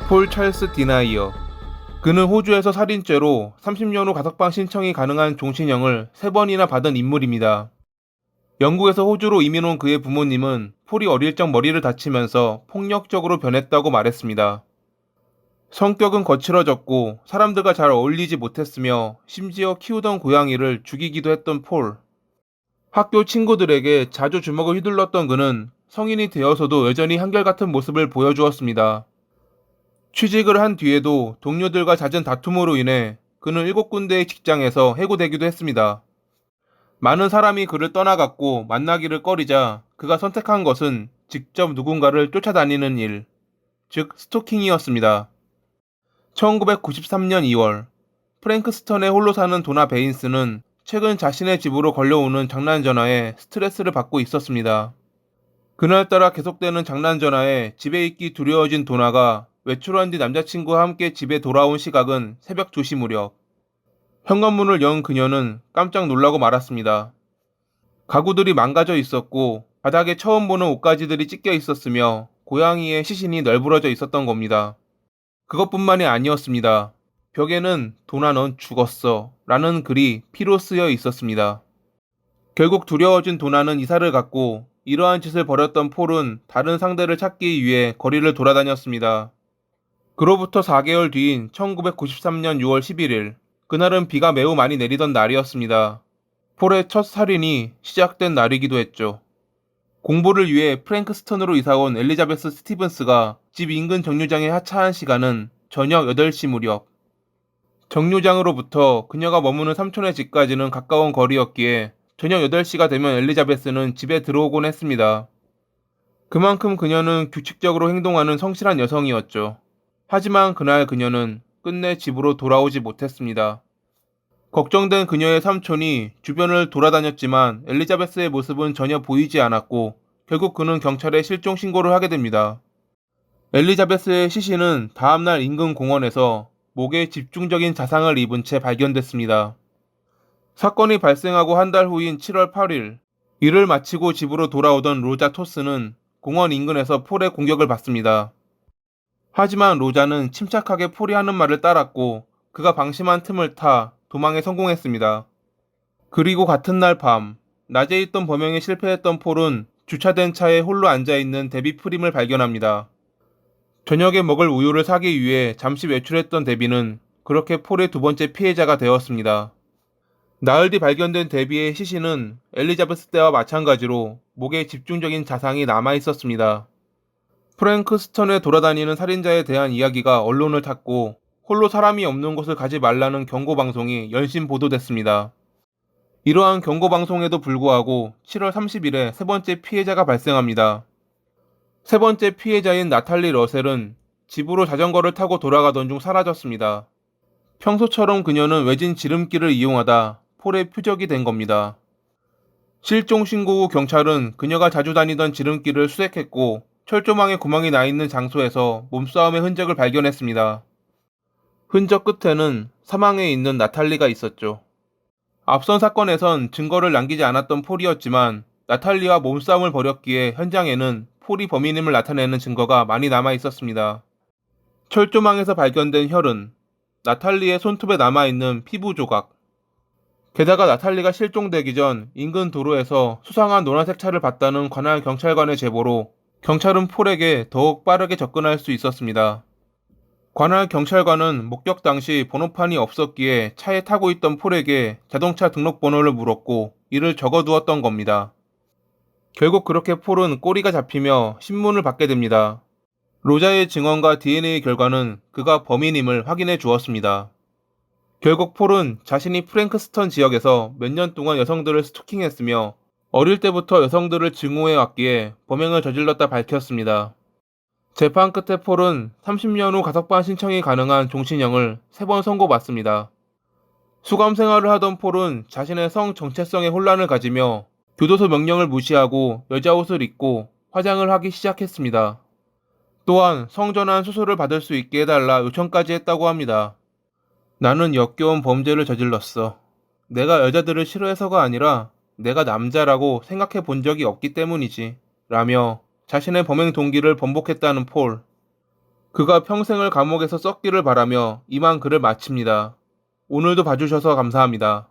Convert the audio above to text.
폴 찰스 디나이어. 그는 호주에서 살인죄로 30년 후 가석방 신청이 가능한 종신형을 3번이나 받은 인물입니다. 영국에서 호주로 이민 온 그의 부모님은 폴이 어릴 적 머리를 다치면서 폭력적으로 변했다고 말했습니다. 성격은 거칠어졌고 사람들과 잘 어울리지 못했으며 심지어 키우던 고양이를 죽이기도 했던 폴. 학교 친구들에게 자주 주먹을 휘둘렀던 그는 성인이 되어서도 여전히 한결같은 모습을 보여주었습니다. 취직을 한 뒤에도 동료들과 잦은 다툼으로 인해 그는 7군데의 직장에서 해고되기도 했습니다. 많은 사람이 그를 떠나갔고 만나기를 꺼리자 그가 선택한 것은 직접 누군가를 쫓아다니는 일, 즉 스토킹이었습니다. 1993년 2월, 프랭크스턴에 홀로 사는 도나 베인스는 최근 자신의 집으로 걸려오는 장난 전화에 스트레스를 받고 있었습니다. 그날따라 계속되는 장난 전화에 집에 있기 두려워진 도나가 외출한 뒤 남자친구와 함께 집에 돌아온 시각은 새벽 2시 무렵. 현관문을 연 그녀는 깜짝 놀라고 말았습니다. 가구들이 망가져 있었고 바닥에 처음 보는 옷가지들이 찢겨 있었으며 고양이의 시신이 널브러져 있었던 겁니다. 그것뿐만이 아니었습니다. 벽에는 "도나 넌 죽었어" 라는 글이 피로 쓰여 있었습니다. 결국 두려워진 도나는 이사를 갔고 이러한 짓을 벌였던 폴은 다른 상대를 찾기 위해 거리를 돌아다녔습니다. 그로부터 4개월 뒤인 1993년 6월 11일, 그날은 비가 매우 많이 내리던 날이었습니다. 폴의 첫 살인이 시작된 날이기도 했죠. 공부를 위해 프랭크스턴으로 이사온 엘리자베스 스티븐스가 집 인근 정류장에 하차한 시간은 저녁 8시 무렵. 정류장으로부터 그녀가 머무는 삼촌의 집까지는 가까운 거리였기에 저녁 8시가 되면 엘리자베스는 집에 들어오곤 했습니다. 그만큼 그녀는 규칙적으로 행동하는 성실한 여성이었죠. 하지만 그날 그녀는 끝내 집으로 돌아오지 못했습니다. 걱정된 그녀의 삼촌이 주변을 돌아다녔지만 엘리자베스의 모습은 전혀 보이지 않았고 결국 그는 경찰에 실종 신고를 하게 됩니다. 엘리자베스의 시신은 다음날 인근 공원에서 목에 집중적인 자상을 입은 채 발견됐습니다. 사건이 발생하고 한 달 후인 7월 8일, 일을 마치고 집으로 돌아오던 로자 토스는 공원 인근에서 폴의 공격을 받습니다. 하지만 로자는 침착하게 폴이 하는 말을 따랐고 그가 방심한 틈을 타 도망에 성공했습니다. 그리고 같은 날 밤, 낮에 있던 범행에 실패했던 폴은 주차된 차에 홀로 앉아있는 데비 프림을 발견합니다. 저녁에 먹을 우유를 사기 위해 잠시 외출했던 데비는 그렇게 폴의 두 번째 피해자가 되었습니다. 나흘 뒤 발견된 데비의 시신은 엘리자베스 때와 마찬가지로 목에 집중적인 자상이 남아 있었습니다. 프랭크스턴에 돌아다니는 살인자에 대한 이야기가 언론을 탔고 홀로 사람이 없는 곳을 가지 말라는 경고 방송이 열심 보도됐습니다. 이러한 경고 방송에도 불구하고 7월 30일에 세 번째 피해자가 발생합니다. 세 번째 피해자인 나탈리 러셀은 집으로 자전거를 타고 돌아가던 중 사라졌습니다. 평소처럼 그녀는 외진 지름길을 이용하다 폴의 표적이 된 겁니다. 실종 신고 후 경찰은 그녀가 자주 다니던 지름길을 수색했고 철조망에 구멍이 나 있는 장소에서 몸싸움의 흔적을 발견했습니다. 흔적 끝에는 사망해 있는 나탈리가 있었죠. 앞선 사건에선 증거를 남기지 않았던 폴이었지만 나탈리와 몸싸움을 벌였기에 현장에는 폴이 범인임을 나타내는 증거가 많이 남아 있었습니다. 철조망에서 발견된 혈흔, 나탈리의 손톱에 남아있는 피부 조각, 게다가 나탈리가 실종되기 전 인근 도로에서 수상한 노란색 차를 봤다는 관할 경찰관의 제보로 경찰은 폴에게 더욱 빠르게 접근할 수 있었습니다. 관할 경찰관은 목격 당시 번호판이 없었기에 차에 타고 있던 폴에게 자동차 등록번호를 물었고 이를 적어두었던 겁니다. 결국 그렇게 폴은 꼬리가 잡히며 신문을 받게 됩니다. 로자의 증언과 DNA 결과는 그가 범인임을 확인해 주었습니다. 결국 폴은 자신이 프랭크스턴 지역에서 몇 년 동안 여성들을 스토킹했으며 어릴 때부터 여성들을 증오해 왔기에 범행을 저질렀다 밝혔습니다. 재판 끝에 폴은 30년 후 가석방 신청이 가능한 종신형을 3번 선고받습니다. 수감 생활을 하던 폴은 자신의 성 정체성에 혼란을 가지며 교도소 명령을 무시하고 여자 옷을 입고 화장을 하기 시작했습니다. 또한 성전환 수술을 받을 수 있게 해달라 요청까지 했다고 합니다. 나는 역겨운 범죄를 저질렀어. 내가 여자들을 싫어해서가 아니라 내가 남자라고 생각해 본 적이 없기 때문이지. 라며 자신의 범행 동기를 번복했다는 폴. 그가 평생을 감옥에서 썩기를 바라며 이만 글을 마칩니다. 오늘도 봐주셔서 감사합니다.